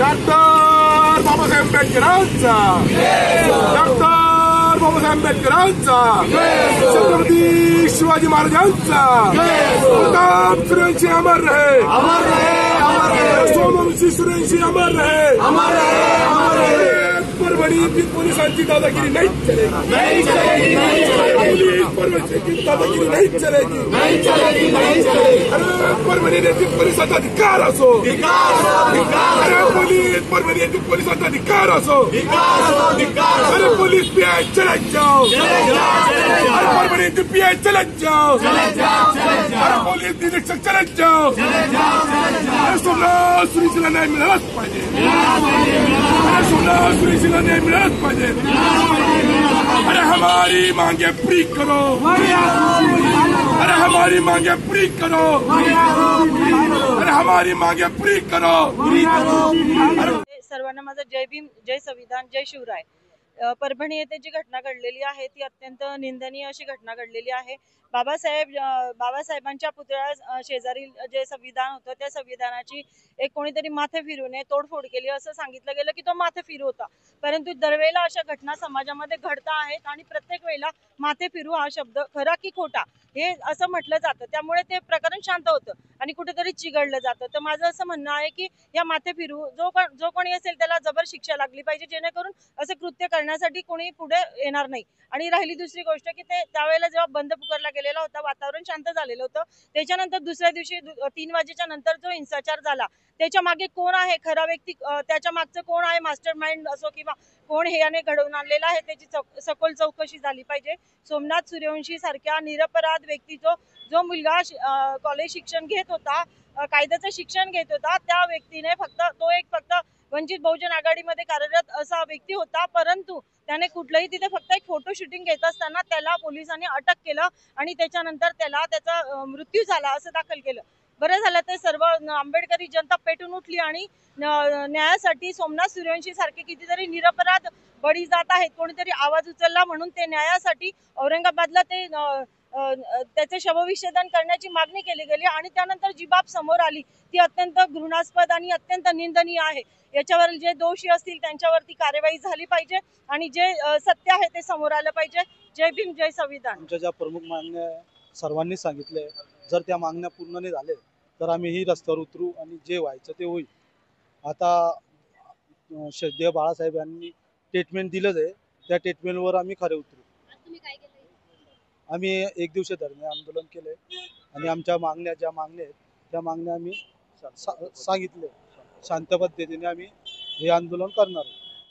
Doctor Babasaheb आंबेडकरांचा, doctor Babasaheb आंबेडकरांचा, छत्रपती शिवाजी महाराजांचा, प्रताप सुरेंद्र अमर रहे, अमर रहे, सोमवंशी सुरेंद्र अमर रहे, अमर रहे, अमर रहे। परभणी पोलिसांची दादागिरी नहीं चलेगी, नहीं चलेगी, नहीं चलेगी। परभणी की दादागिरी नहीं चलेगी, नहीं चलेगी, नहीं चलेगी। अरे परभणी येथील पोलिसांचा अधिकार असो, अरे परभणी येथील पोलिसांचा अधिकार असो, अरे पोलीस पीआई चले जाओ, अरे परभणी येथील पीआई चले जाओ, अरे पोलीस निरीक्षक चले जाओ, अरे सोमनाथ सुरेशला न्याय मिळालाच पाहिजे, अरे सोमनाथ सुरेशला न्याय मिळालाच पाहिजे। अरे हमारी मांगे पूरी करो, अरे हमारी मांगे पूरी करो, अरे हमारी मांगे पूरी करो। सर्वांना माझा जय भीम, जय संविधान, जय शिवराय। परभणी येथे जी घटना घडलेली आहे ती अत्यंत निंदनीय अशी घटना घडलेली आहे। बाबासाहेबांच्या पुतळ्या शेजारी जे संविधान होतं त्या संविधानाची एक कोणीतरी माथे फिरवून तोडफोड केली असं सांगितलं गेलं की तो माथे फिरू होता, परंतु दरवेळेला अशा घटना समाजामध्ये घडता आहेत आणि प्रत्येक वेळेला माथे फिरू हा शब्द खरा की खोटा हे असं म्हटलं जातं, त्यामुळे ते प्रकरण शांत होतं आणि कुठेतरी चिघळलं जातं। तर माझं असं म्हणणं आहे की या माथे फिरू जो कोणी असेल त्याला जबर शिक्षा लागली पाहिजे, जेणेकरून असं कृत्य करण्यासाठी कोणी पुढे येणार नाही। आणि राहिली दुसरी गोष्ट की ते त्यावेळेला जेव्हा बंद पुकारला गेलेला होता, वातावरण शांत झालेलं होतं, त्याच्यानंतर दुसऱ्या दिवशी 3 वाजेच्या नंतर जो हिंसाचार झाला त्याच्या मागे कोण आहे खरा व्यक्ती, त्याच्या मागचं कोण आहे मास्टर माइंड असो किंवा कोण हे याने घडवून आणलेलं आहे त्याची सखोल चौकशी झाली पाहिजे। सोमनाथ सूर्यवंशी सारख्या निरपराध व्यक्तीचा जो मुलगा कॉलेज शिक्षण घेत होता, कायद्याचं शिक्षण घेत होता, त्या व्यक्तीने फक्त वंचित बहुजन आघाडीमध्ये कार्यरत असा व्यक्ती होता, परंतु त्याने कुठलंही तिथे फक्त एक फोटो शूटिंग घेत असताना त्याला पोलिसांनी अटक केलं आणि त्याच्यानंतर त्याचा मृत्यू झाला असं दाखल केलं। बरं झालं ते सर्व आंबेडकरी जनता पेटून उठली आणि न्यायासाठी सोमनाथ सूर्यवंशी सारखे कितीतरी निरपराध बळी जात आहेत, कोणीतरी आवाज उचलला म्हणून ते न्यायासाठी औरंगाबादला ते त्याचे शवविच्छेदन करण्याची मागणी केली गेली आणि त्यानंतर जी बाब समोर आली ती अत्यंत घृणास्पद आणि अत्यंत निंदनीय आहे। याच्यावर जे दोषी असतील त्यांच्यावरती कार्यवाही झाली पाहिजे आणि जे सत्य आहे ते समोर आलं पाहिजे। जय भीम, जय संविधान। आमच्या ज्या प्रमुख मागण्या सर्वांनी सांगितले, जर त्या मागण्या पूर्ण नाही झाले तर आम्ही ही रस्त्यावर उतरू आणि जे व्हायचं ते होईल। आता श्रद्धेय बाळासाहेब यांनी स्टेटमेंट दिलं आहे, त्या स्टेटमेंटवर आम्ही खरे उतरू। आम्ही एक दिवसीय धरणे आंदोलन केले आणि आमच्या ज्या मागण्या आहेत त्या मागण्या आम्ही सांगितले, शांत पद्धतीने आम्ही हे आंदोलन करणार आहोत।